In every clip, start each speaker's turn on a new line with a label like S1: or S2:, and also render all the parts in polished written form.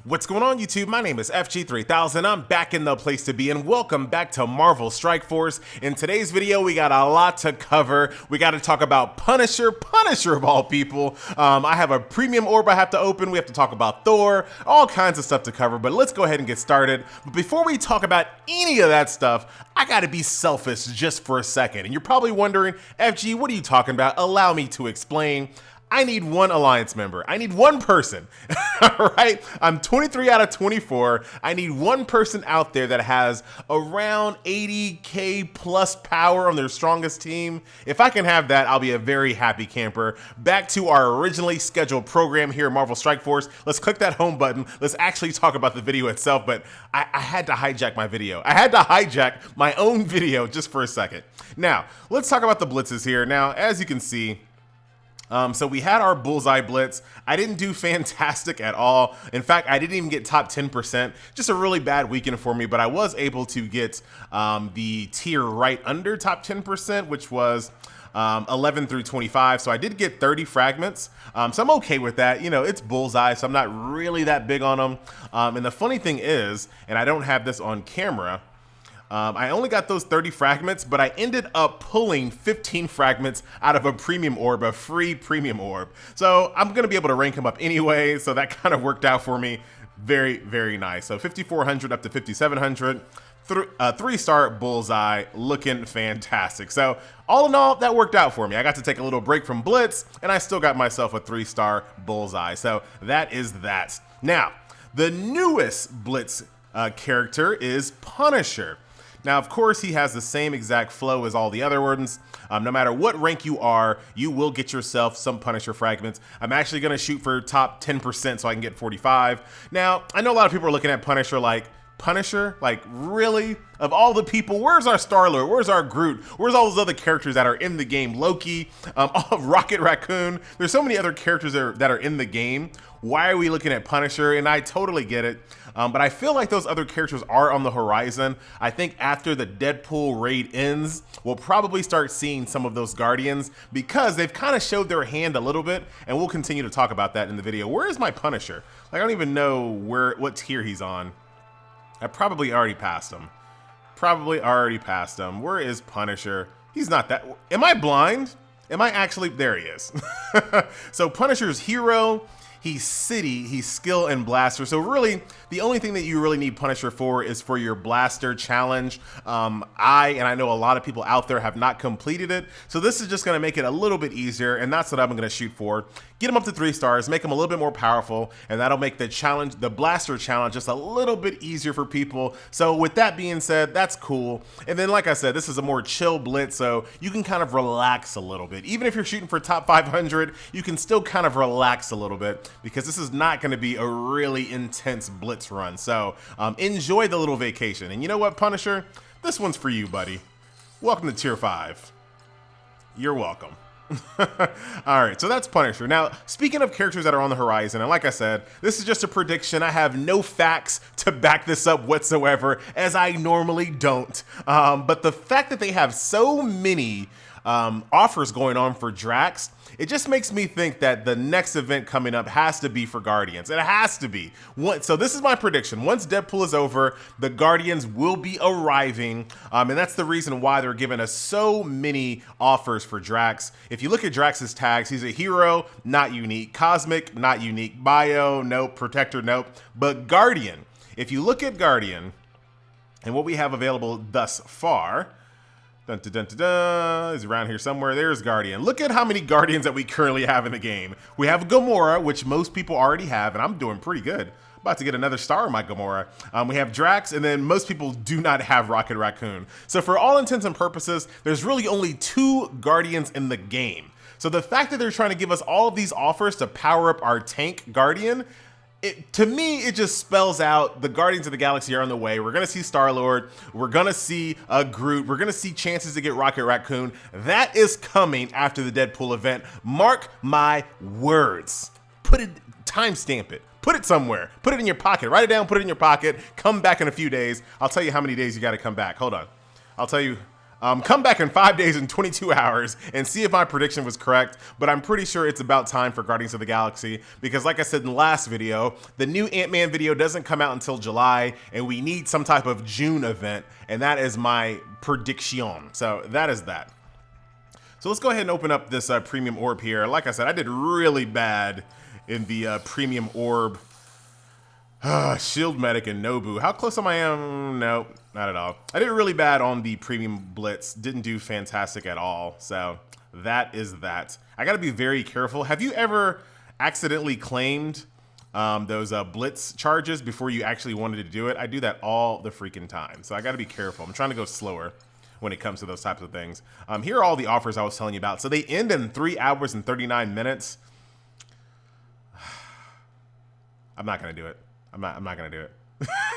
S1: What's going on, YouTube? My name is FG3000. I'm back in the place to be, and welcome back to Marvel Strike Force. In today's video, we got a lot to cover. We got to talk about Punisher of all people. I have a premium orb I have to open. We have to talk about Thor, all kinds of stuff to cover, but let's go ahead and get started. But before we talk about any of that stuff, I got to be selfish just for a second. And you're probably wondering, FG, what are you talking about? Allow me to explain. I need one alliance member. I need one person, all right? I'm 23 out of 24. I need one person out there that has around 80K plus power on their strongest team. If I can have that, I'll be a very happy camper. Back to our originally scheduled program here at Marvel Strike Force. Let's click that home button. Let's actually talk about the video itself, but I had to hijack my video. I had to hijack my own video just for a second. Now, let's talk about the blitzes here. Now, as you can see, so we had our Bullseye blitz. I didn't do fantastic at all. In fact, I didn't even get top 10%. Just a really bad weekend for me, but I was able to get the tier right under top 10%, which was 11 through 25. So I did get 30 fragments. So I'm okay with that. You know, it's Bullseye, so I'm not really that big on them. And the funny thing is, and I don't have this on camera, I only got those 30 fragments, but I ended up pulling 15 fragments out of a premium orb, a free premium orb. So I'm going to be able to rank him up anyway. So that kind of worked out for me. Very, very nice. So 5,400 up to 5,700. 3-star Bullseye, looking fantastic. So all in all, that worked out for me. I got to take a little break from Blitz, and I still got myself a 3-star Bullseye. So that is that. Now, the newest Blitz character is Punisher. Now, of course, he has the same exact flow as all the other ones. No matter what rank you are, you will get yourself some Punisher fragments. I'm actually going to shoot for top 10% so I can get 45. Now, I know a lot of people are looking at Punisher like, really? Of all the people, where's our Star-Lord? Where's our Groot? Where's all those other characters that are in the game? Loki, Rocket Raccoon. There's so many other characters that are in the game. Why are we looking at Punisher? And I totally get it. But I feel like those other characters are on the horizon. I think after the Deadpool raid ends, we'll probably start seeing some of those Guardians because they've kind of showed their hand a little bit, and we'll continue to talk about that in the video. Where is my Punisher? Like, I don't even know what tier he's on. I probably already passed him. Where is Punisher? He's not that. Am I blind? Am I actually? There he is. So Punisher's hero. He's city, he's skill, and blaster. So really, the only thing that you really need Punisher for is for your blaster challenge. I know a lot of people out there have not completed it. So this is just gonna make it a little bit easier, and that's what I'm gonna shoot for. Get him up to 3 stars, make him a little bit more powerful, and that'll make the challenge, the blaster challenge, just a little bit easier for people. So with that being said, that's cool. And then, like I said, this is a more chill blitz, so you can kind of relax a little bit. Even if you're shooting for top 500, you can still kind of relax a little bit, because this is not going to be a really intense blitz run. So enjoy the little vacation. And you know what, Punisher? This one's for you, buddy. Welcome to tier 5. You're welcome. All right, so that's Punisher. Now, speaking of characters that are on the horizon, and like I said, this is just a prediction. I have no facts to back this up whatsoever, as I normally don't. But the fact that they have so many offers going on for Drax, it just makes me think that the next event coming up has to be for Guardians. It has to be. So this is my prediction. Once Deadpool is over, the Guardians will be arriving. And that's the reason why they're giving us so many offers for Drax. If you look at Drax's tags, he's a hero, not unique. Cosmic, not unique. Bio, nope. Protector, nope. But Guardian, if you look at Guardian and what we have available thus far, dun, dun, dun, dun, dun, is around here somewhere. There's Guardian. Look at how many Guardians that we currently have in the game. We have Gamora, which most people already have, and I'm doing pretty good. About to get another star in my Gamora. We have Drax, and then most people do not have Rocket Raccoon. So for all intents and purposes, there's really only 2 Guardians in the game. So the fact that they're trying to give us all of these offers to power up our tank Guardian, to me, it just spells out the Guardians of the Galaxy are on the way. We're going to see Star-Lord. We're going to see Groot. We're going to see chances to get Rocket Raccoon. That is coming after the Deadpool event. Mark my words. Timestamp it. Put it somewhere. Put it in your pocket. Write it down, put it in your pocket. Come back in a few days. I'll tell you how many days you got to come back. Hold on. I'll tell you Come back in 5 days and 22 hours and see if my prediction was correct, but I'm pretty sure it's about time for Guardians of the Galaxy because like I said in the last video, the new Ant-Man video doesn't come out until July and we need some type of June event, and that is my prediction. So that is that. So let's go ahead and open up this premium orb here. Like I said, I did really bad in the premium orb. Shield Medic and Nobu. How close am I? No, not at all. I did really bad on the premium blitz. Didn't do fantastic at all. So that is that. I got to be very careful. Have you ever accidentally claimed those blitz charges before you actually wanted to do it? I do that all the freaking time. So I got to be careful. I'm trying to go slower when it comes to those types of things. Here are all the offers I was telling you about. So they end in 3 hours and 39 minutes. I'm not going to do it. I'm not going to do it.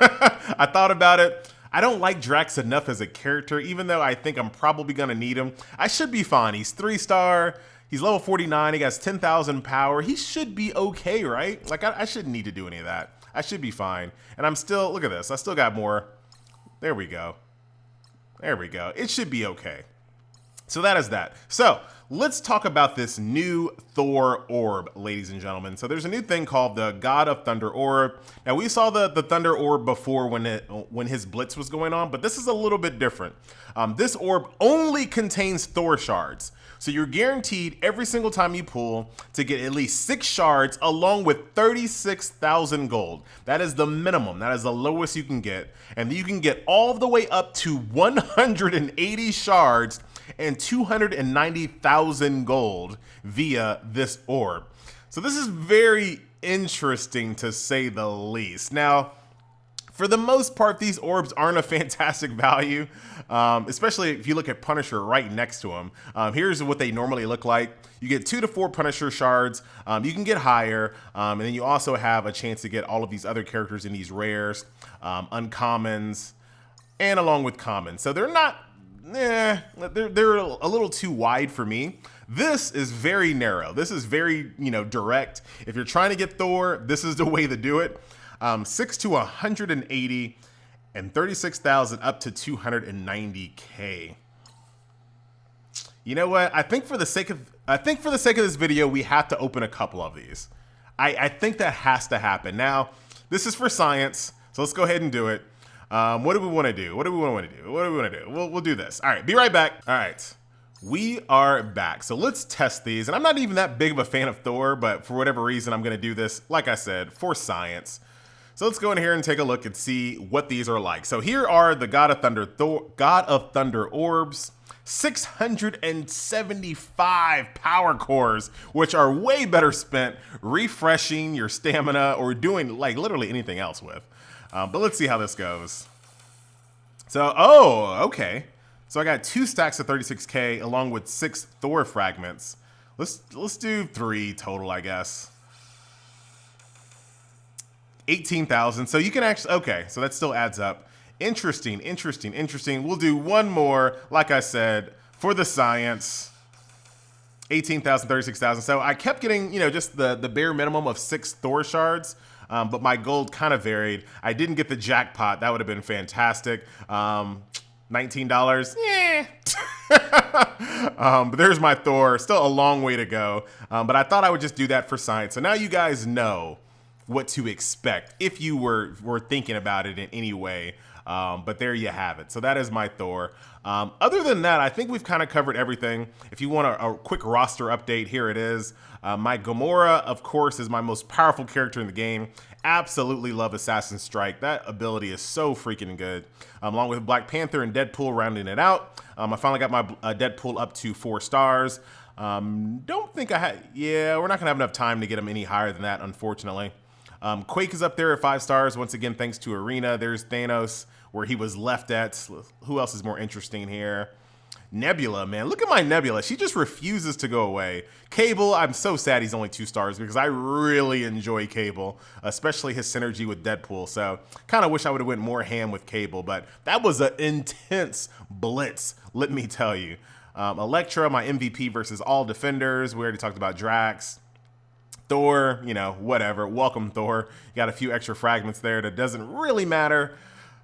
S1: I thought about it. I don't like Drax enough as a character, even though I think I'm probably going to need him. I should be fine. He's 3-star. He's level 49. He has 10,000 power. He should be okay, right? Like, I shouldn't need to do any of that. I should be fine. And I'm still, look at this. I still got more. There we go. There we go. It should be okay. So that is that. So let's talk about this new Thor orb, ladies and gentlemen. So there's a new thing called the God of Thunder orb. Now we saw the Thunder orb before when his blitz was going on, but this is a little bit different. This orb only contains Thor shards. So you're guaranteed every single time you pull to get at least 6 shards along with 36,000 gold. That is the minimum. That is the lowest you can get. And you can get all the way up to 180 shards and 290,000 gold via this orb. So this is very interesting to say the least. Now, for the most part, these orbs aren't a fantastic value, especially if you look at Punisher right next to them. Here's what they normally look like. You get 2 to 4 Punisher shards. You can get higher, and then you also have a chance to get all of these other characters in these rares, uncommons, and along with commons. So they're not, they're a little too wide for me. This is very narrow. This is very, direct. If you're trying to get Thor, this is the way to do it. 6 to 180 and 36,000 up to 290K. You know what? I think for the sake of this video, we have to open a couple of these. I think that has to happen. Now, this is for science, so let's go ahead and do it. What do we want to do? What do we want to do? What do we want to do? We'll do this. All right, be right back. All right, we are back. So let's test these. And I'm not even that big of a fan of Thor, but for whatever reason, I'm going to do this, like I said, for science. So let's go in here and take a look and see what these are like. So here are the God of Thunder orbs. 675 power cores, which are way better spent refreshing your stamina or doing like literally anything else with. But let's see how this goes. So, okay. So I got 2 stacks of 36K along with 6 Thor fragments. Let's do 3 total, I guess. 18,000. So you can actually, okay, so that still adds up. Interesting. We'll do one more, like I said, for the science. 18,000, 36,000. So I kept getting, just the bare minimum of 6 Thor shards, but my gold kind of varied. I didn't get the jackpot. That would have been fantastic. $19, yeah. But there's my Thor. Still a long way to go. But I thought I would just do that for science. So now you guys know what to expect if you were thinking about it in any way. But there you have it. So that is my Thor. Other than that, I think we've kind of covered everything. If you want a quick roster update, here it is. My Gamora, of course, is my most powerful character in the game. Absolutely love Assassin's Strike. That ability is so freaking good. Along with Black Panther and Deadpool rounding it out. I finally got my Deadpool up to 4 stars. Don't think I had, yeah, we're not gonna have enough time to get him any higher than that, unfortunately. Quake is up there at 5 stars. Once again, thanks to Arena. There's Thanos, where he was left at. Who else is more interesting here? Nebula, man. Look at my Nebula. She just refuses to go away. Cable, I'm so sad he's only 2 stars because I really enjoy Cable, especially his synergy with Deadpool. So kind of wish I would have went more ham with Cable, but that was an intense blitz, let me tell you. Elektra, my MVP versus all defenders. We already talked about Drax. Thor, whatever. Welcome, Thor. You got a few extra fragments there that doesn't really matter.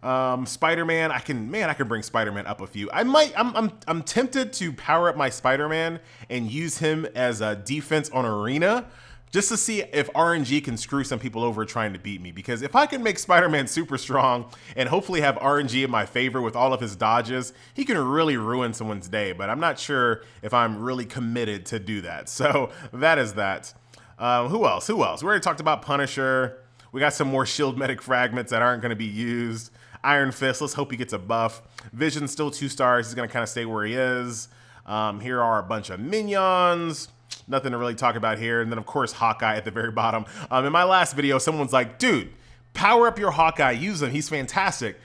S1: Spider-Man, I can bring Spider-Man up a few. I'm tempted to power up my Spider-Man and use him as a defense on Arena, just to see if RNG can screw some people over trying to beat me. Because if I can make Spider-Man super strong and hopefully have RNG in my favor with all of his dodges, he can really ruin someone's day. But I'm not sure if I'm really committed to do that. So that is that. Who else? We already talked about Punisher. We got some more shield medic fragments that aren't going to be used. Iron Fist, let's hope he gets a buff. Vision's still 2 stars. He's going to kind of stay where he is. Here are a bunch of minions. Nothing to really talk about here. And then, of course, Hawkeye at the very bottom. In my last video, someone's like, dude, power up your Hawkeye. Use him. He's fantastic.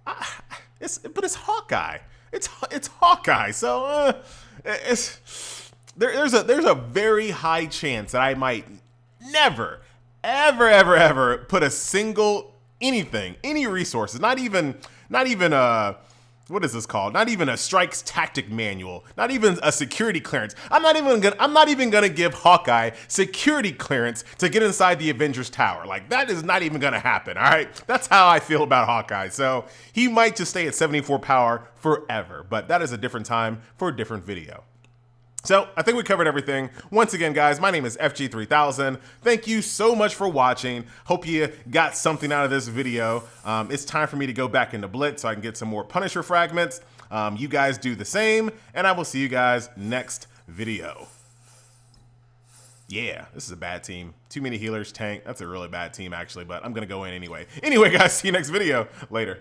S1: But it's Hawkeye. It's Hawkeye. So there's a very high chance that I might never, ever put a single any resources, not even what is this called? Not even a strikes tactic manual, not even a security clearance. I'm not even gonna give Hawkeye security clearance to get inside the Avengers Tower. Like, that is not even gonna happen, all right? That's how I feel about Hawkeye. So he might just stay at 74 power forever, but that is a different time for a different video. So I think we covered everything. Once again, guys, my name is FG3000. Thank you so much for watching. Hope you got something out of this video. It's time for me to go back into Blitz so I can get some more Punisher fragments. You guys do the same, and I will see you guys next video. Yeah, this is a bad team. Too many healers, tank. That's a really bad team, actually, but I'm going to go in anyway. Anyway, guys, see you next video. Later.